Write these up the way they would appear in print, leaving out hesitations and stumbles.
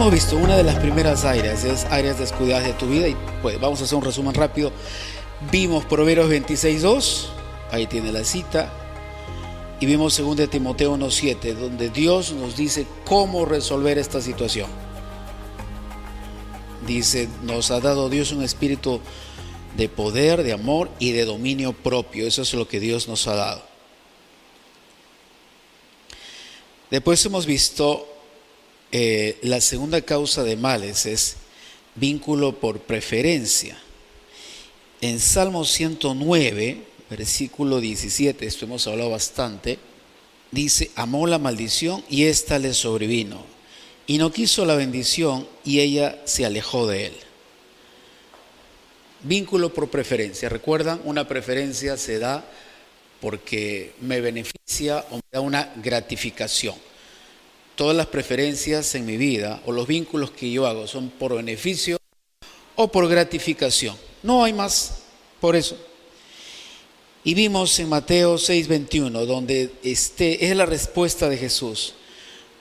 hemos visto una de las primeras áreas, es áreas descuidadas de tu vida, y pues vamos a hacer un resumen rápido. Vimos Proverbios 26:2, ahí tiene la cita, y vimos 2 Timoteo 1:7, donde Dios nos dice cómo resolver esta situación. Dice, nos ha dado Dios un espíritu de poder, de amor y de dominio propio. Eso es lo que Dios nos ha dado. Después hemos visto la segunda causa de males es vínculo por preferencia. En Salmo 109, versículo 17, esto hemos hablado bastante, dice, amó la maldición y ésta le sobrevino, y no quiso la bendición y ella se alejó de él. Vínculo por preferencia. ¿Recuerdan? Una preferencia se da porque me beneficia o me da una gratificación. Todas las preferencias en mi vida o los vínculos que yo hago son por beneficio o por gratificación. No hay más por eso. Y vimos en Mateo 6:21, donde es la respuesta de Jesús.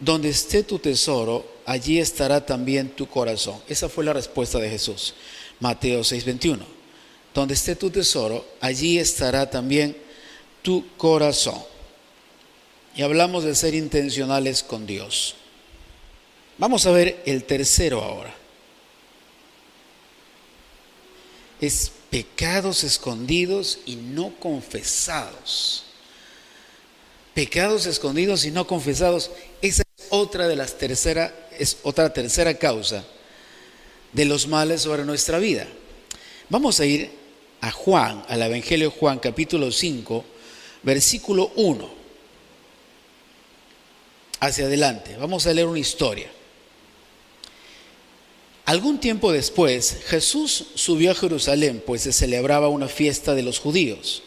Donde esté tu tesoro, allí estará también tu corazón. Esa fue la respuesta de Jesús. Mateo 6:21. Donde esté tu tesoro, allí estará también tu corazón. Y hablamos de ser intencionales con Dios. Vamos a ver el tercero ahora. Es pecados escondidos y no confesados. Pecados escondidos y no confesados. Esa es otra tercera causa de los males sobre nuestra vida. Vamos a ir a Juan, al Evangelio de Juan, capítulo 5, versículo 1. Hacia adelante, vamos a leer una historia. Algún tiempo después, Jesús subió a Jerusalén, pues se celebraba una fiesta de los judíos.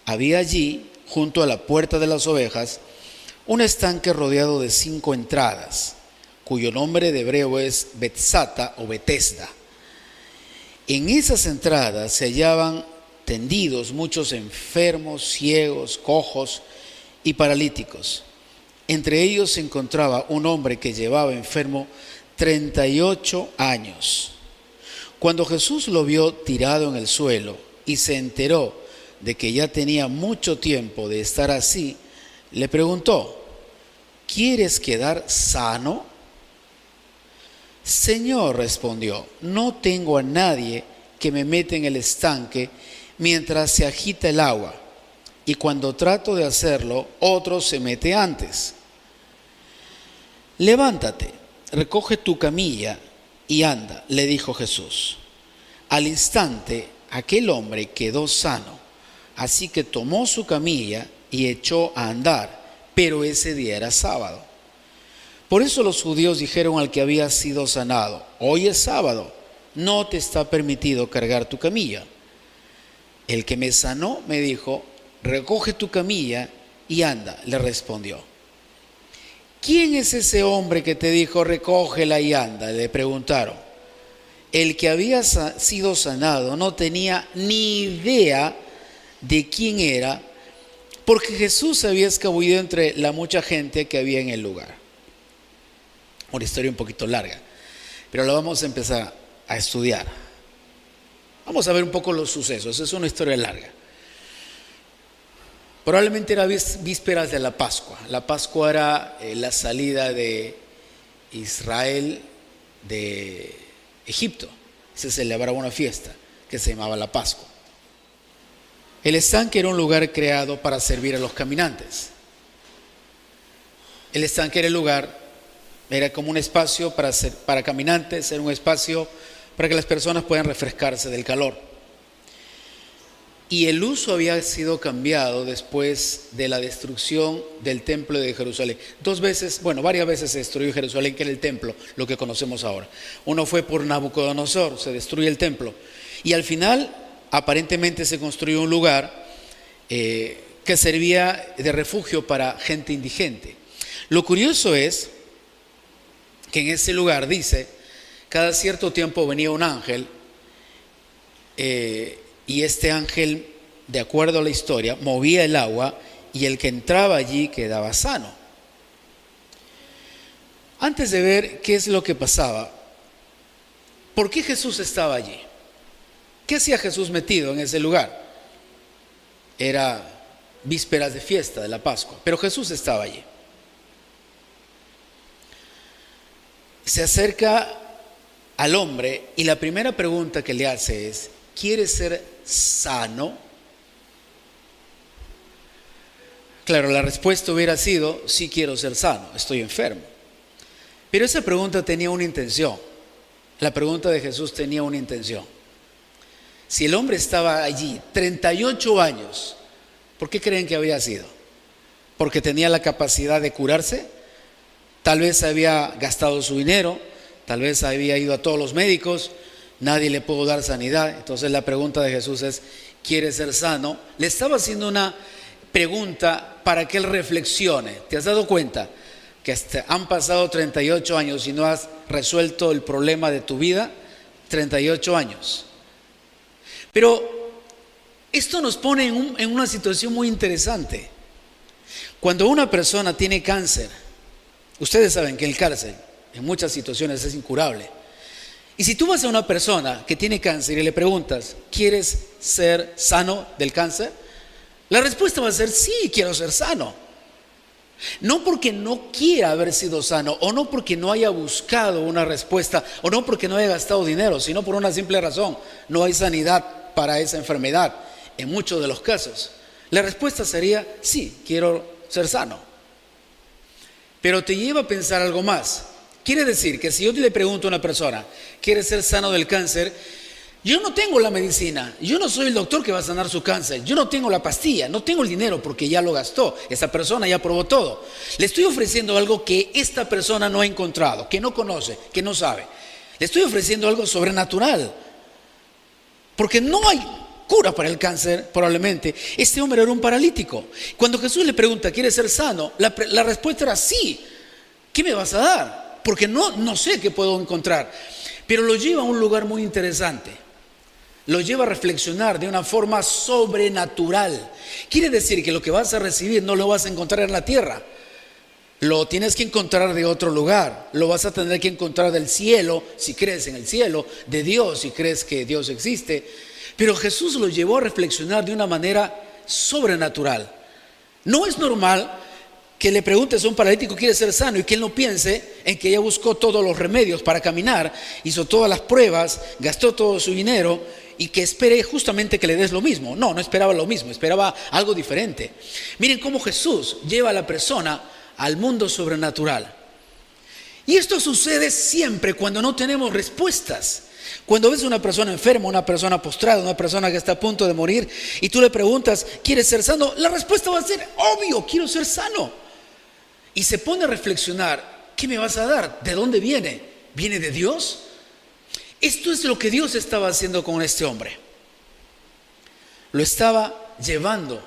Había allí, junto a la puerta de las ovejas, un estanque rodeado de 5 entradas, cuyo nombre de hebreo es Betzata o Betesda. En esas entradas se hallaban tendidos muchos enfermos, ciegos, cojos y paralíticos. Entre ellos se encontraba un hombre que llevaba enfermo 38 años. Cuando Jesús lo vio tirado en el suelo y se enteró de que ya tenía mucho tiempo de estar así, le preguntó, ¿quieres quedar sano? Señor, respondió, no tengo a nadie que me meta en el estanque mientras se agita el agua, y cuando trato de hacerlo, otro se mete antes. Levántate, recoge tu camilla y anda, le dijo Jesús. Al instante, aquel hombre quedó sano, así que tomó su camilla y echó a andar, pero ese día era sábado. Por eso los judíos dijeron al que había sido sanado, hoy es sábado, no te está permitido cargar tu camilla. El que me sanó me dijo, recoge tu camilla y anda, le respondió. ¿Quién es ese hombre que te dijo, recógela y anda? Le preguntaron. El que había sido sanado no tenía ni idea de quién era, porque Jesús se había escabullido entre la mucha gente que había en el lugar. Una historia un poquito larga, pero la vamos a empezar a estudiar. Vamos a ver un poco los sucesos, es una historia larga. Probablemente era vísperas de la Pascua. La Pascua era la salida de Israel de Egipto. Se celebraba una fiesta que se llamaba la Pascua. El estanque era un lugar creado para servir a los caminantes. El estanque era como un espacio para caminantes, era un espacio para que las personas puedan refrescarse del calor. Y el uso había sido cambiado después de la destrucción del templo de Jerusalén. Varias veces se destruyó Jerusalén, que era el templo, lo que conocemos ahora. Uno fue por Nabucodonosor, se destruye el templo. Y al final, aparentemente se construyó un lugar que servía de refugio para gente indigente. Lo curioso es que en ese lugar, dice, cada cierto tiempo venía un ángel, y este ángel, de acuerdo a la historia, movía el agua y el que entraba allí quedaba sano. Antes de ver qué es lo que pasaba, ¿por qué Jesús estaba allí? ¿Qué hacía Jesús metido en ese lugar? Era vísperas de fiesta de la Pascua, pero Jesús estaba allí. Se acerca al hombre y la primera pregunta que le hace es: ¿quieres ser sano? Claro, la respuesta hubiera sido: sí, quiero ser sano, estoy enfermo. Pero esa pregunta tenía una intención. La pregunta de Jesús tenía una intención. Si el hombre estaba allí 38 años, ¿por qué creen que había sido? ¿Porque tenía la capacidad de curarse? Tal vez había gastado su dinero, tal vez había ido a todos los médicos, nadie le pudo dar sanidad. Entonces la pregunta de Jesús es: ¿quieres ser sano? Le estaba haciendo una pregunta para que él reflexione. ¿Te has dado cuenta que han pasado 38 años y no has resuelto el problema de tu vida? 38 años. Pero esto nos pone en una situación muy interesante. Cuando una persona tiene cáncer, ustedes saben que el cáncer en muchas situaciones es incurable. Y si tú vas a una persona que tiene cáncer y le preguntas: ¿quieres ser sano del cáncer? La respuesta va a ser: sí, quiero ser sano. No porque no quiera haber sido sano, o no porque no haya buscado una respuesta, o no porque no haya gastado dinero, sino por una simple razón: no hay sanidad para esa enfermedad en muchos de los casos. La respuesta sería: sí, quiero ser sano. Pero te lleva a pensar algo más. Quiere decir que si yo le pregunto a una persona: ¿quieres ser sano del cáncer? Yo no tengo la medicina, yo no soy el doctor que va a sanar su cáncer, yo no tengo la pastilla, no tengo el dinero porque ya lo gastó, esa persona ya probó todo. Le estoy ofreciendo algo que esta persona no ha encontrado, que no conoce, que no sabe. Le estoy ofreciendo algo sobrenatural, porque no hay cura para el cáncer probablemente. Este hombre era un paralítico. Cuando Jesús le pregunta: ¿quieres ser sano? La respuesta era: sí. ¿Qué me vas a dar? Porque no sé qué puedo encontrar. Pero lo lleva a un lugar muy interesante. Lo lleva a reflexionar de una forma sobrenatural. Quiere decir que lo que vas a recibir no lo vas a encontrar en la tierra. Lo tienes que encontrar de otro lugar. Lo vas a tener que encontrar del cielo, si crees en el cielo, de Dios, si crees que Dios existe. Pero Jesús lo llevó a reflexionar de una manera sobrenatural. No es normal que le preguntes a un paralítico: ¿quiere ser sano? Y que él no piense en que ya buscó todos los remedios para caminar, hizo todas las pruebas, gastó todo su dinero, y que espere justamente que le des lo mismo. No esperaba lo mismo, esperaba algo diferente. Miren cómo Jesús lleva a la persona al mundo sobrenatural. Y esto sucede siempre cuando no tenemos respuestas. Cuando ves a una persona enferma, una persona postrada, una persona que está a punto de morir, y tú le preguntas: ¿quieres ser sano? La respuesta va a ser: obvio, quiero ser sano. Y se pone a reflexionar: ¿qué me vas a dar? ¿De dónde viene? ¿Viene de Dios? Esto es lo que Dios estaba haciendo con este hombre. Lo estaba llevando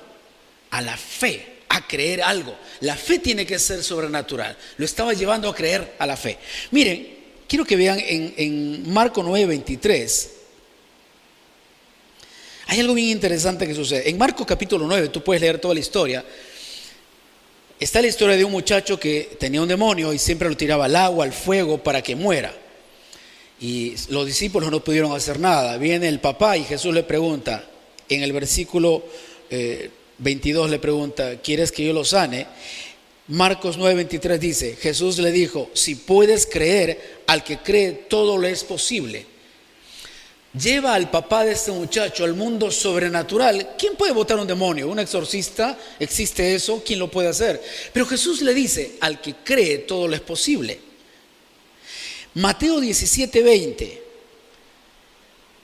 a la fe, a creer algo. La fe tiene que ser sobrenatural. Lo estaba llevando a creer a la fe. Miren, quiero que vean en Marcos 9:23. Hay algo bien interesante que sucede. En Marcos capítulo 9, tú puedes leer toda la historia. Está la historia de un muchacho que tenía un demonio y siempre lo tiraba al agua, al fuego, para que muera. Y los discípulos no pudieron hacer nada. Viene el papá y Jesús le pregunta, en el versículo 22 le pregunta: ¿quieres que yo lo sane? Marcos 9:23 dice: Jesús le dijo: si puedes creer, al que cree todo le es posible. Lleva al papá de este muchacho al mundo sobrenatural. ¿Quién puede botar un demonio? ¿Un exorcista? ¿Existe eso? ¿Quién lo puede hacer? Pero Jesús le dice: al que cree todo le es posible. Mateo 17:20.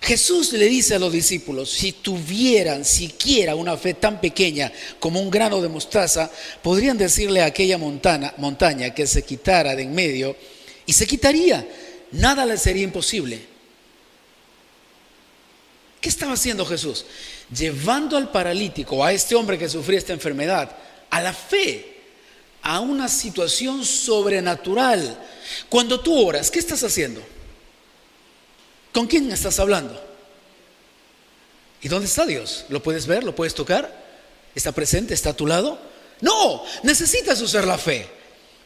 Jesús le dice a los discípulos: si tuvieran siquiera una fe tan pequeña como un grano de mostaza, podrían decirle a aquella montaña que se quitara de en medio, y se quitaría. Nada le sería imposible. ¿Qué estaba haciendo Jesús? Llevando al paralítico, a este hombre que sufría esta enfermedad, a la fe, a una situación sobrenatural. Cuando tú oras, ¿qué estás haciendo? ¿Con quién estás hablando? ¿Y dónde está Dios? ¿Lo puedes ver? ¿Lo puedes tocar? ¿Está presente? ¿Está a tu lado? No, necesitas usar la fe.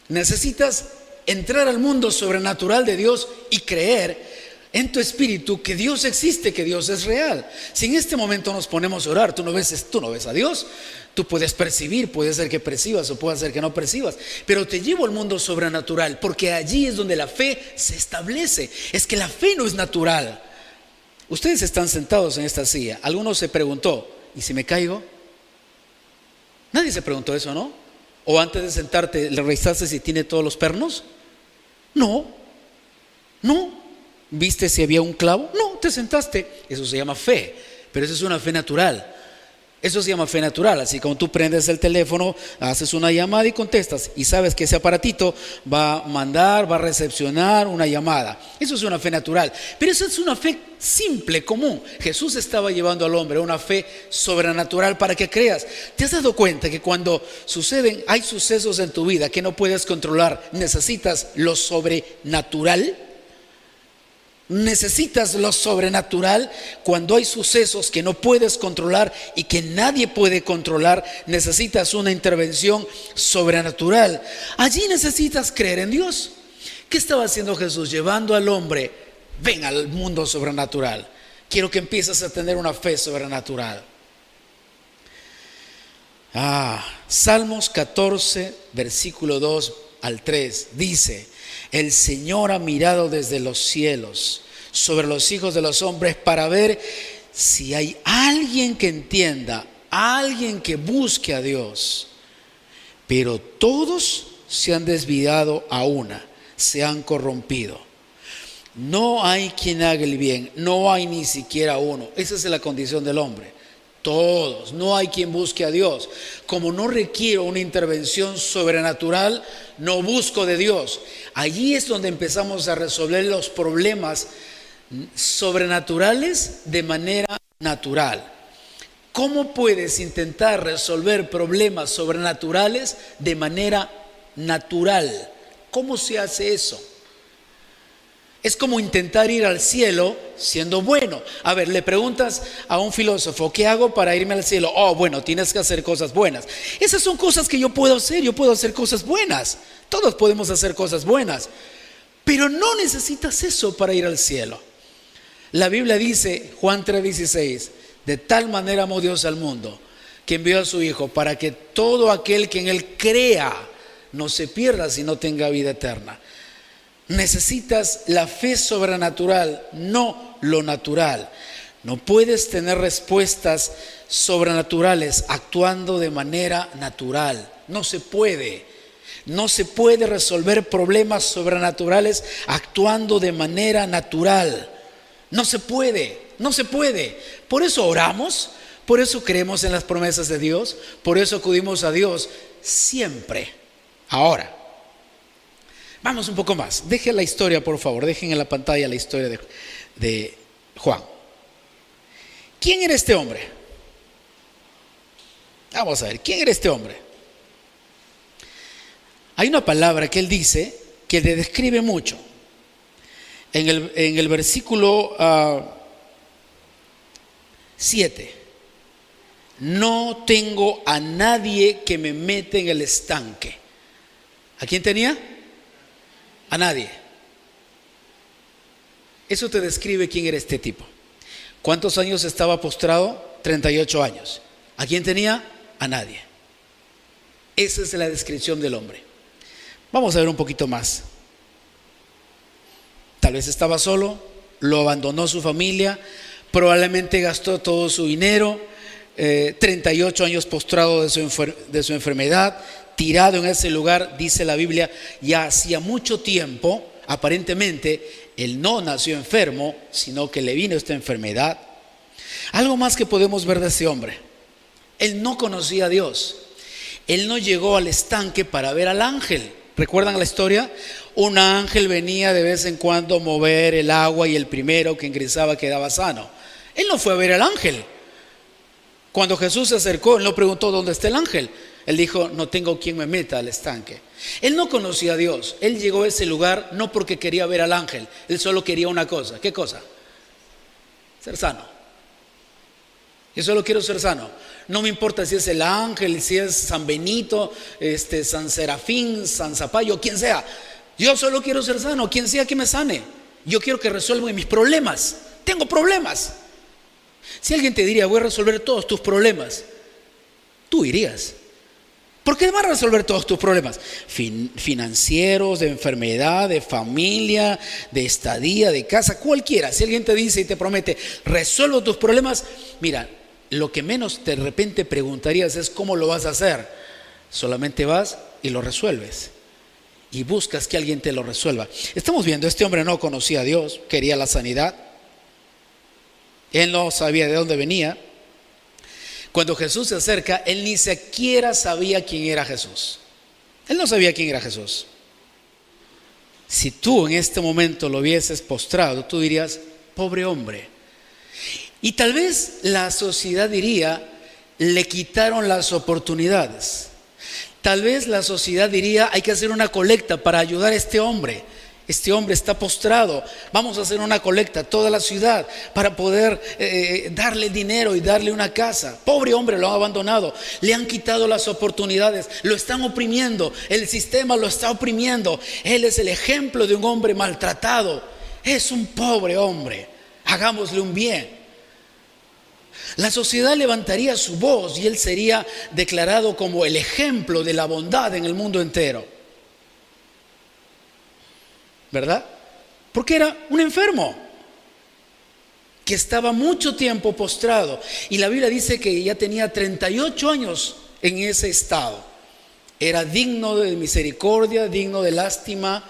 Necesitas entrar al mundo sobrenatural de Dios y creer en tu espíritu que Dios existe, que Dios es real. Si en este momento nos ponemos a orar, tú no ves a Dios. Tú puedes percibir, puede ser que percibas o puede ser que no percibas, pero te llevo al mundo sobrenatural, porque allí es donde la fe se establece. Es que la fe no es natural. Ustedes están sentados en esta silla. Alguno se preguntó, ¿y si me caigo? Nadie se preguntó eso, ¿no? ¿O antes de sentarte le revisaste si tiene todos los pernos? No. ¿Viste si había un clavo? No, te sentaste. Eso se llama fe, pero eso es una fe natural. Eso se llama fe natural. Así como tú prendes el teléfono, haces una llamada y contestas, y sabes que ese aparatito va a mandar, va a recepcionar una llamada. Eso es una fe natural. Pero eso es una fe simple, común. Jesús estaba llevando al hombre a una fe sobrenatural para que creas. ¿Te has dado cuenta que cuando hay sucesos en tu vida que no puedes controlar, necesitas lo sobrenatural? Necesitas lo sobrenatural. Cuando hay sucesos que no puedes controlar y que nadie puede controlar, necesitas una intervención sobrenatural. Allí necesitas creer en Dios. ¿Qué estaba haciendo Jesús? Llevando al hombre, ven al mundo sobrenatural. Quiero que empieces a tener una fe sobrenatural. Salmos 14, versículo 2 al 3 dice: el Señor ha mirado desde los cielos sobre los hijos de los hombres para ver si hay alguien que entienda, alguien que busque a Dios. Pero todos se han desviado a una, se han corrompido. No hay quien haga el bien, no hay ni siquiera uno. Esa es la condición del hombre. Todos, no hay quien busque a Dios. Como no requiero una intervención sobrenatural, no busco de Dios. Allí es donde empezamos a resolver los problemas sobrenaturales de manera natural. ¿Cómo puedes intentar resolver problemas sobrenaturales de manera natural? ¿Cómo se hace eso? Es como intentar ir al cielo siendo bueno. A ver, le preguntas a un filósofo, ¿qué hago para irme al cielo? Bueno, tienes que hacer cosas buenas. Esas son cosas que yo puedo hacer cosas buenas. Todos podemos hacer cosas buenas, pero no necesitas eso para ir al cielo. La Biblia dice, Juan 3:16, de tal manera amó Dios al mundo, que envió a su Hijo para que todo aquel que en Él crea no se pierda, sino tenga vida eterna. Necesitas la fe sobrenatural, no lo natural. No puedes tener respuestas sobrenaturales actuando de manera natural. No se puede. No se puede resolver problemas sobrenaturales actuando de manera natural. No se puede. Por eso oramos, por eso creemos en las promesas de Dios, por eso acudimos a Dios siempre. Ahora, vamos un poco más. Dejen la historia, por favor. Dejen en la pantalla la historia de Juan. ¿Quién era este hombre? Vamos a ver, ¿quién era este hombre? Hay una palabra que él dice que le describe mucho. En el versículo 7. No tengo a nadie que me mete en el estanque. ¿A quién tenía? A nadie. Eso te describe quién era este tipo. ¿Cuántos años estaba postrado? 38 años. ¿A quién tenía? A nadie. Esa es la descripción del hombre. Vamos a ver un poquito más. Tal vez estaba solo, lo abandonó su familia, probablemente gastó todo su dinero, 38 años postrado de su enfermedad, tirado en ese lugar, dice la Biblia, ya hacía mucho tiempo. Aparentemente, él no nació enfermo, sino que le vino esta enfermedad. Algo más que podemos ver de ese hombre: él no conocía a Dios. Él no llegó al estanque para ver al ángel. ¿Recuerdan la historia? Un ángel venía de vez en cuando a mover el agua y el primero que ingresaba quedaba sano. Él no fue a ver al ángel. Cuando Jesús se acercó, él no preguntó dónde está el ángel. Él dijo, no tengo quien me meta al estanque. Él no conocía a Dios. Él llegó a ese lugar no porque quería ver al ángel. Él solo quería una cosa. ¿Qué cosa? Ser sano. Yo solo quiero ser sano. No me importa si es el ángel, si es San Benito, San Serafín, San Zapallo, quien sea. Yo solo quiero ser sano, quien sea que me sane. Yo quiero que resuelvan mis problemas. Tengo problemas. Si alguien te diría, voy a resolver todos tus problemas, tú irías. ¿Por qué van a resolver todos tus problemas? Financieros, de enfermedad, de familia, de estadía, de casa, cualquiera. Si alguien te dice y te promete, resuelvo tus problemas, mira, lo que menos de repente preguntarías es cómo lo vas a hacer. Solamente vas y lo resuelves. Y buscas que alguien te lo resuelva. Estamos viendo, este hombre no conocía a Dios, quería la sanidad. Él no sabía de dónde venía. Cuando Jesús se acerca, él ni siquiera sabía quién era Jesús. Él no sabía quién era Jesús. Si tú en este momento lo hubieses postrado, tú dirías, pobre hombre. Y tal vez la sociedad diría, le quitaron las oportunidades. Tal vez la sociedad diría, hay que hacer una colecta para ayudar a este hombre. Este hombre está postrado, vamos a hacer una colecta, toda la ciudad, para poder darle dinero y darle una casa. Pobre hombre, lo han abandonado, le han quitado las oportunidades, lo están oprimiendo, el sistema lo está oprimiendo. Él es el ejemplo de un hombre maltratado, es un pobre hombre, hagámosle un bien. La sociedad levantaría su voz y él sería declarado como el ejemplo de la bondad en el mundo entero. ¿Verdad? Porque era un enfermo que estaba mucho tiempo postrado. Y la Biblia dice que ya tenía 38 años en ese estado. Era digno de misericordia, digno de lástima,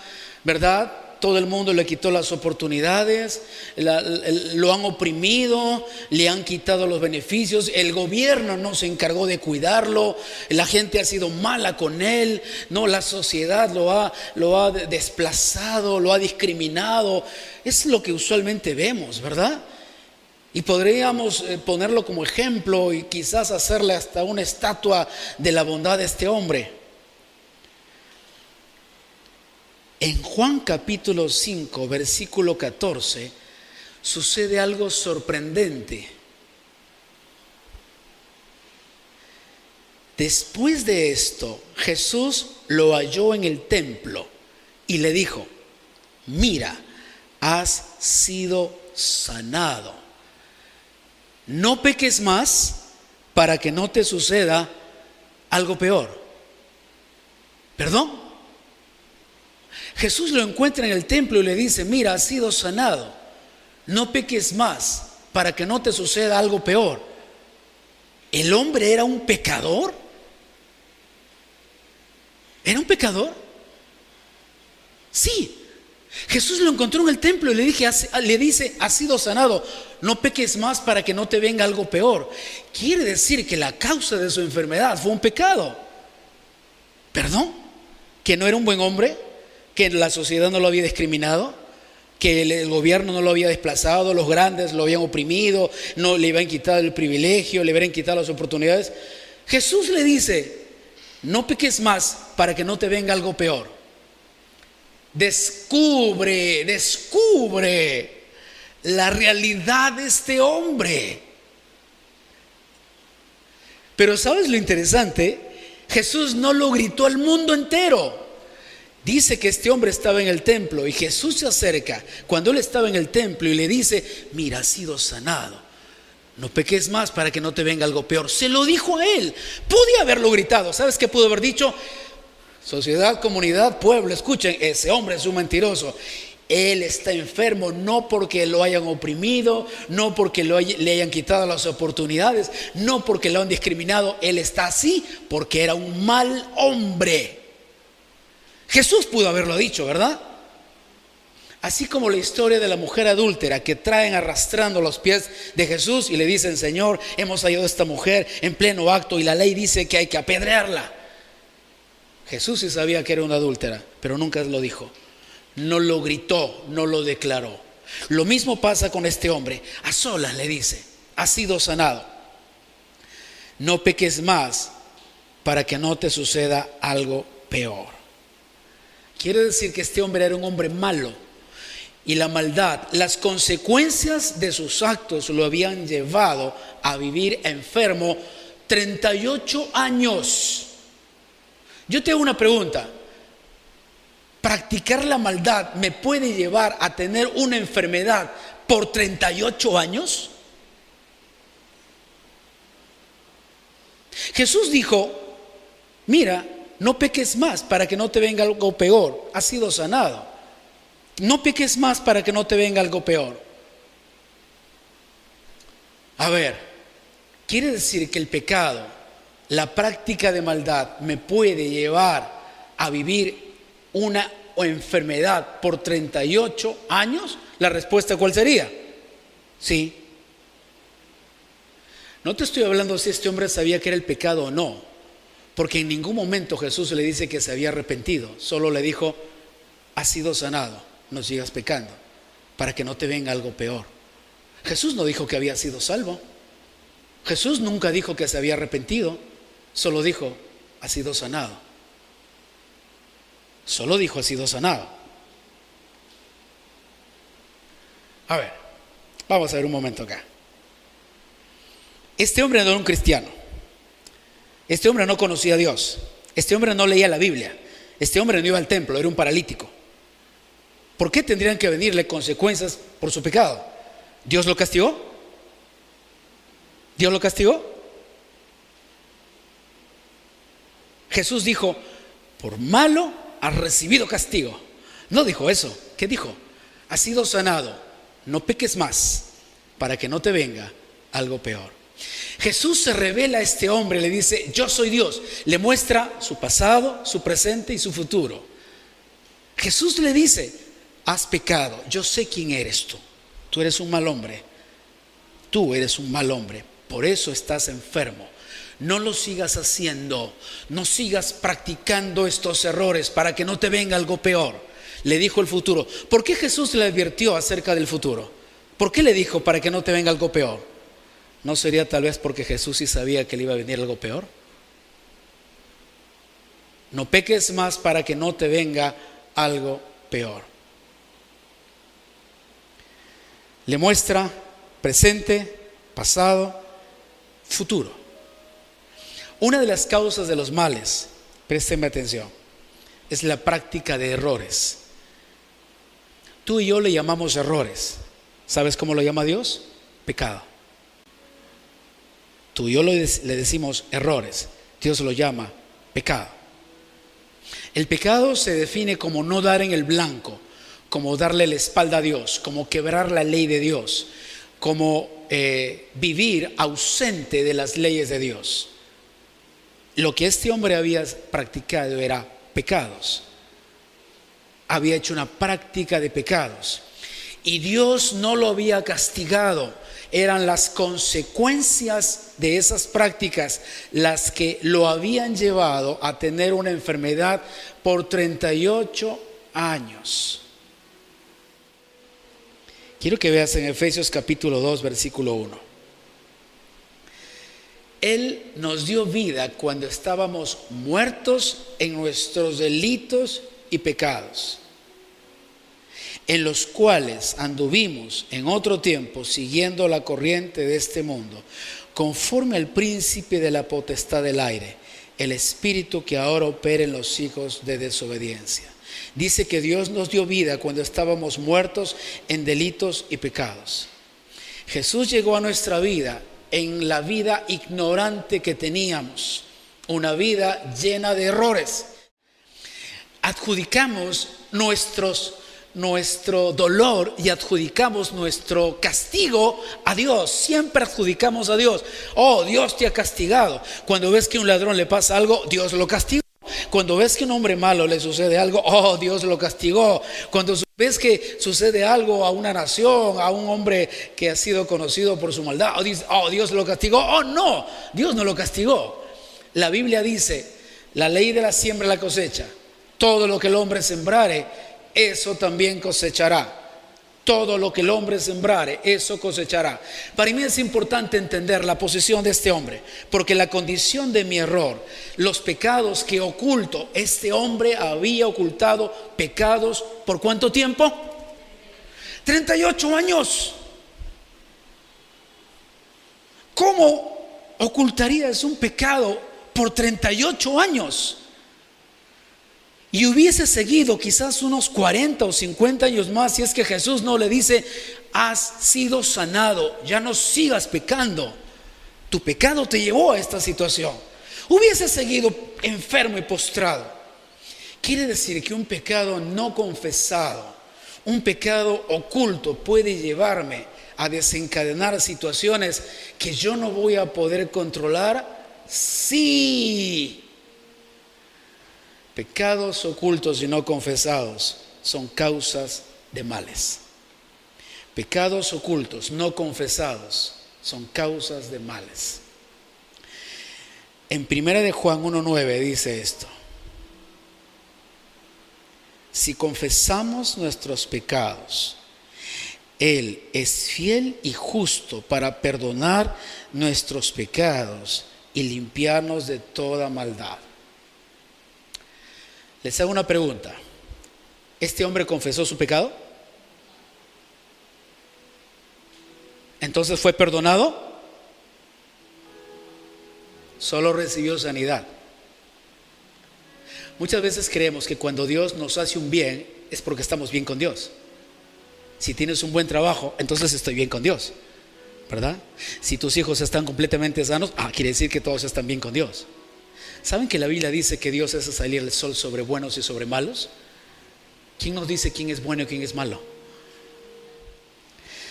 ¿verdad? Todo el mundo le quitó las oportunidades, lo han oprimido, le han quitado los beneficios, el gobierno no se encargó de cuidarlo, la gente ha sido mala con él, no, la sociedad lo ha desplazado, lo ha discriminado. Es lo que usualmente vemos, ¿verdad? Y podríamos ponerlo como ejemplo y quizás hacerle hasta una estatua de la bondad de este hombre. En Juan capítulo 5, versículo 14, sucede algo sorprendente. Después de esto, Jesús lo halló en el templo y le dijo, mira, has sido sanado. No peques más para que no te suceda algo peor. ¿Perdón? Jesús lo encuentra en el templo y le dice, mira, has sido sanado, no peques más para que no te suceda algo peor. ¿El hombre era un pecador? ¿Era un pecador? Sí. Jesús lo encontró en el templo y le dice, has sido sanado, no peques más para que no te venga algo peor. Quiere decir que la causa de su enfermedad fue un pecado. ¿Perdón? ¿Que no era un buen hombre? ¿Que la sociedad no lo había discriminado? ¿Que el gobierno no lo había desplazado? ¿Los grandes lo habían oprimido? ¿No le habían quitado el privilegio? ¿Le habían quitado las oportunidades? Jesús le dice, no peques más para que no te venga algo peor. Descubre la realidad de este hombre. Pero ¿sabes lo interesante? Jesús no lo gritó al mundo entero. Dice que este hombre estaba en el templo y Jesús se acerca cuando él estaba en el templo y le dice, mira, has sido sanado, no peques más para que no te venga algo peor. Se lo dijo a él. Podía haberlo gritado. ¿Sabes qué pudo haber dicho? Sociedad, comunidad, pueblo, escuchen, ese hombre es un mentiroso. Él está enfermo no porque lo hayan oprimido, no porque le hayan quitado las oportunidades, no porque lo han discriminado. Él está así porque era un mal hombre. Jesús pudo haberlo dicho, ¿verdad? Así como la historia de la mujer adúltera que traen arrastrando los pies de Jesús y le dicen, Señor, hemos hallado a esta mujer en pleno acto y la ley dice que hay que apedrearla. Jesús sí sabía que era una adúltera, pero nunca lo dijo. No lo gritó, no lo declaró. Lo mismo pasa con este hombre. A solas le dice, has sido sanado. No peques más para que no te suceda algo peor. Quiere decir que este hombre era un hombre malo. Y la maldad, las consecuencias de sus actos lo habían llevado a vivir enfermo 38 años. Yo te hago una pregunta. practicar la maldad me puede llevar a tener una enfermedad por 38 años? Jesús dijo, mira, no peques más para que no te venga algo peor. Has sido sanado. No peques más para que no te venga algo peor. A ver, quiere decir que el pecado, la práctica de maldad, me puede llevar a vivir una enfermedad por 38 años. ¿La respuesta cuál sería? Sí. No te estoy hablando si este hombre sabía que era el pecado o no, porque en ningún momento Jesús le dice que se había arrepentido. Solo le dijo, has sido sanado, no sigas pecando, para que no te venga algo peor. Jesús no dijo que había sido salvo. Jesús nunca dijo que se había arrepentido. Solo dijo, has sido sanado. Solo dijo, has sido sanado. A ver, vamos a ver un momento acá. Este hombre no era un cristiano. Este hombre no conocía a Dios. Este hombre no leía la Biblia. Este hombre no iba al templo, era un paralítico. ¿Por qué tendrían que venirle consecuencias por su pecado? ¿Dios lo castigó? ¿Dios lo castigó? Jesús dijo, por malo has recibido castigo. No dijo eso. ¿Qué dijo? Has sido sanado. No peques más para que no te venga algo peor. Jesús se revela a este hombre, le dice, yo soy Dios. Le muestra su pasado, su presente y su futuro. Jesús le dice, has pecado, yo sé quién eres tú. Tú eres un mal hombre. Tú eres un mal hombre. Por eso estás enfermo. No lo sigas haciendo. No sigas practicando estos errores para que no te venga algo peor. Le dijo el futuro. ¿Por qué Jesús le advirtió acerca del futuro? ¿Por qué le dijo para que no te venga algo peor? ¿No sería tal vez porque Jesús sí sabía que le iba a venir algo peor? No peques más para que no te venga algo peor. Le muestra presente, pasado, futuro. Una de las causas de los males, préstenme atención, es la práctica de errores. Tú y yo le llamamos errores. ¿Sabes cómo lo llama Dios? Pecado. Tú y yo le decimos errores. Dios lo llama pecado. El pecado se define como no dar en el blanco, como darle la espalda a Dios, como quebrar la ley de Dios, como vivir ausente de las leyes de Dios. Lo que este hombre había practicado era pecados. Había hecho una práctica de pecados. Y Dios no lo había castigado. Eran las consecuencias de esas prácticas las que lo habían llevado a tener una enfermedad por 38 años. Quiero que veas en Efesios capítulo 2, versículo 1. Él nos dio vida cuando estábamos muertos en nuestros delitos y pecados, en los cuales anduvimos en otro tiempo siguiendo la corriente de este mundo, conforme al príncipe de la potestad del aire, el espíritu que ahora opera en los hijos de desobediencia. Dice que Dios nos dio vida cuando estábamos muertos en delitos y pecados. Jesús llegó a nuestra vida en la vida ignorante que teníamos, una vida llena de errores. Adjudicamos nuestro dolor y adjudicamos nuestro castigo a Dios. Siempre adjudicamos a Dios. Oh, Dios te ha castigado. Cuando ves que a un ladrón le pasa algo, Dios lo castigó. Cuando ves que a un hombre malo le sucede algo, oh, Dios lo castigó. Cuando ves que sucede algo a una nación, a un hombre que ha sido conocido por su maldad, oh, Dios lo castigó. Oh, no, Dios no lo castigó. La Biblia dice, la ley de la siembra y la cosecha. Todo lo que el hombre sembrare, eso también cosechará. Todo lo que el hombre sembrare, eso cosechará. Para mí es importante entender la posición de este hombre, porque la condición de mi error, los pecados que oculto, este hombre había ocultado pecados ¿por cuánto tiempo? 38 años. ¿Cómo ocultarías un pecado por 38 años? Y hubiese seguido quizás unos 40 o 50 años más si es que Jesús no le dice: has sido sanado, ya no sigas pecando, tu pecado te llevó a esta situación. Hubiese seguido enfermo y postrado. Quiere decir que un pecado no confesado, un pecado oculto, puede llevarme a desencadenar situaciones que yo no voy a poder controlar. Sí. Pecados ocultos y no confesados son causas de males. Pecados ocultos no confesados son causas de males. En 1 de Juan 1:9 dice esto: si confesamos nuestros pecados, Él es fiel y justo para perdonar nuestros pecados y limpiarnos de toda maldad. Les hago una pregunta. ¿Este hombre confesó su pecado? ¿Entonces fue perdonado? Solo recibió sanidad. Muchas veces creemos que cuando Dios nos hace un bien es porque estamos bien con Dios. Si tienes un buen trabajo, entonces estoy bien con Dios, ¿verdad? Si tus hijos están completamente sanos, quiere decir que todos están bien con Dios. ¿Saben que la Biblia dice que Dios hace salir el sol sobre buenos y sobre malos? ¿Quién nos dice quién es bueno y quién es malo?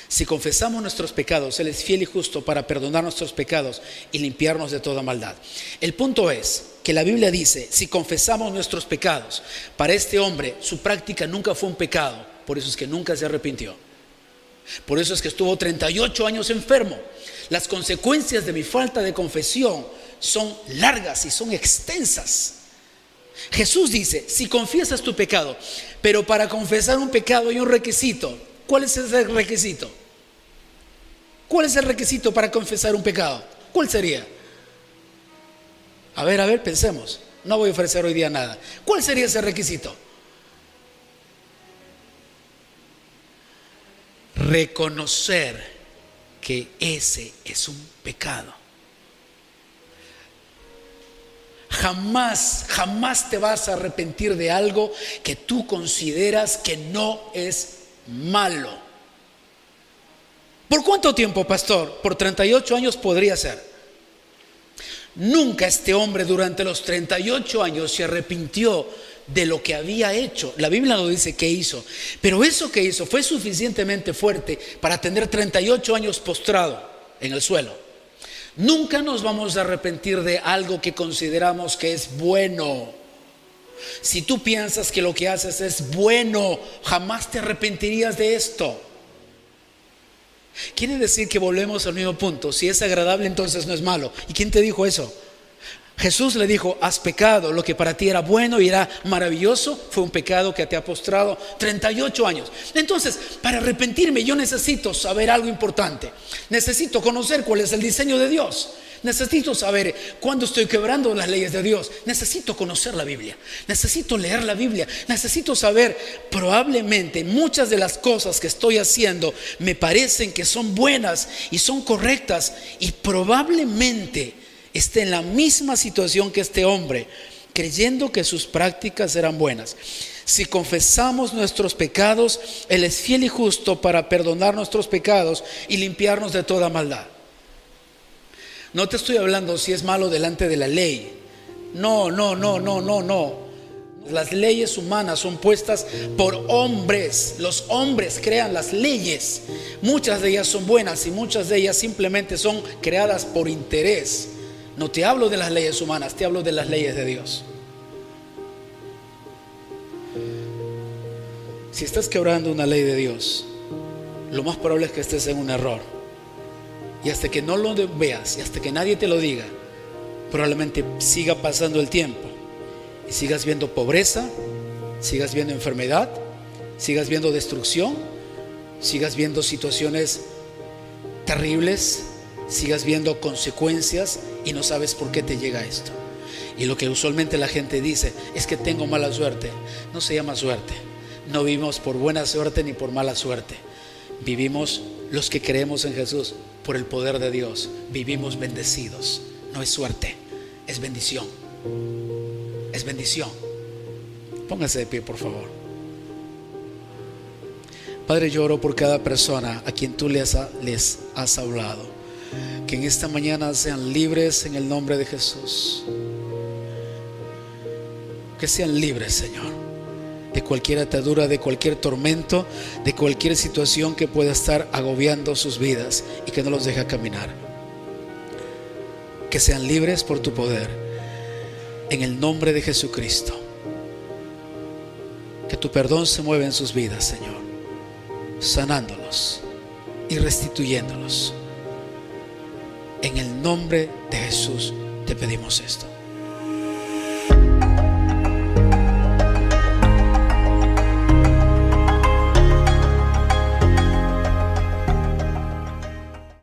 Si confesamos nuestros pecados, Él es fiel y justo para perdonar nuestros pecados y limpiarnos de toda maldad. El punto es que la Biblia dice: si confesamos nuestros pecados. Para este hombre, su práctica nunca fue un pecado, por eso es que nunca se arrepintió. Por eso es que estuvo 38 años enfermo. Las consecuencias de mi falta de confesión son largas y son extensas. Jesús dice: si confiesas tu pecado, pero para confesar un pecado hay un requisito. ¿Cuál es ese requisito? ¿Cuál es el requisito para confesar un pecado? ¿Cuál sería? A ver, pensemos. No voy a ofrecer hoy día nada. ¿Cuál sería ese requisito? Reconocer que ese es un pecado. Jamás te vas a arrepentir de algo que tú consideras que no es malo. ¿Por cuánto tiempo, pastor? Por 38 años podría ser. Nunca este hombre durante los 38 años se arrepintió de lo que había hecho. La Biblia no dice qué hizo, pero eso que hizo fue suficientemente fuerte para tener 38 años postrado en el suelo. Nunca nos vamos a arrepentir de algo que consideramos que es bueno. Si tú piensas que lo que haces es bueno, jamás te arrepentirías de esto. Quiere decir que volvemos al mismo punto. Si es agradable, entonces no es malo. ¿Y quién te dijo eso? Jesús le dijo: has pecado. Lo que para ti era bueno y era maravilloso fue un pecado que te ha postrado 38 años. Entonces, para arrepentirme yo necesito saber algo importante. Necesito conocer cuál es el diseño de Dios. Necesito saber cuándo estoy quebrando las leyes de Dios. Necesito conocer la Biblia. Necesito leer la Biblia. Necesito saber, probablemente muchas de las cosas que estoy haciendo me parecen que son buenas y son correctas, y probablemente esté en la misma situación que este hombre, creyendo que sus prácticas eran buenas. Si confesamos nuestros pecados, Él es fiel y justo para perdonar nuestros pecados y limpiarnos de toda maldad. No te estoy hablando si es malo delante de la ley. No. Las leyes humanas son puestas por hombres. Los hombres crean las leyes. Muchas de ellas son buenas y muchas de ellas simplemente son creadas por interés. No te hablo de las leyes humanas, te hablo de las leyes de Dios. Si estás quebrando una ley de Dios, lo más probable es que estés en un error. Y hasta que no lo veas y hasta que nadie te lo diga, probablemente siga pasando el tiempo y sigas viendo pobreza, sigas viendo enfermedad, sigas viendo destrucción, sigas viendo situaciones terribles, sigas viendo consecuencias y no sabes por qué te llega esto. Y lo que usualmente la gente dice es que tengo mala suerte. No se llama suerte. No vivimos por buena suerte ni por mala suerte. Vivimos, los que creemos en Jesús, por el poder de Dios. Vivimos bendecidos. No es suerte, es bendición. Es bendición. Póngase de pie, por favor. Padre, yo oro por cada persona a quien tú les has hablado, que en esta mañana sean libres en el nombre de Jesús. Que sean libres, Señor, de cualquier atadura, de cualquier tormento, de cualquier situación que pueda estar agobiando sus vidas y que no los deja caminar. Que sean libres por tu poder, en el nombre de Jesucristo. Que tu perdón se mueva en sus vidas, Señor, sanándolos y restituyéndolos. En el nombre de Jesús te pedimos esto.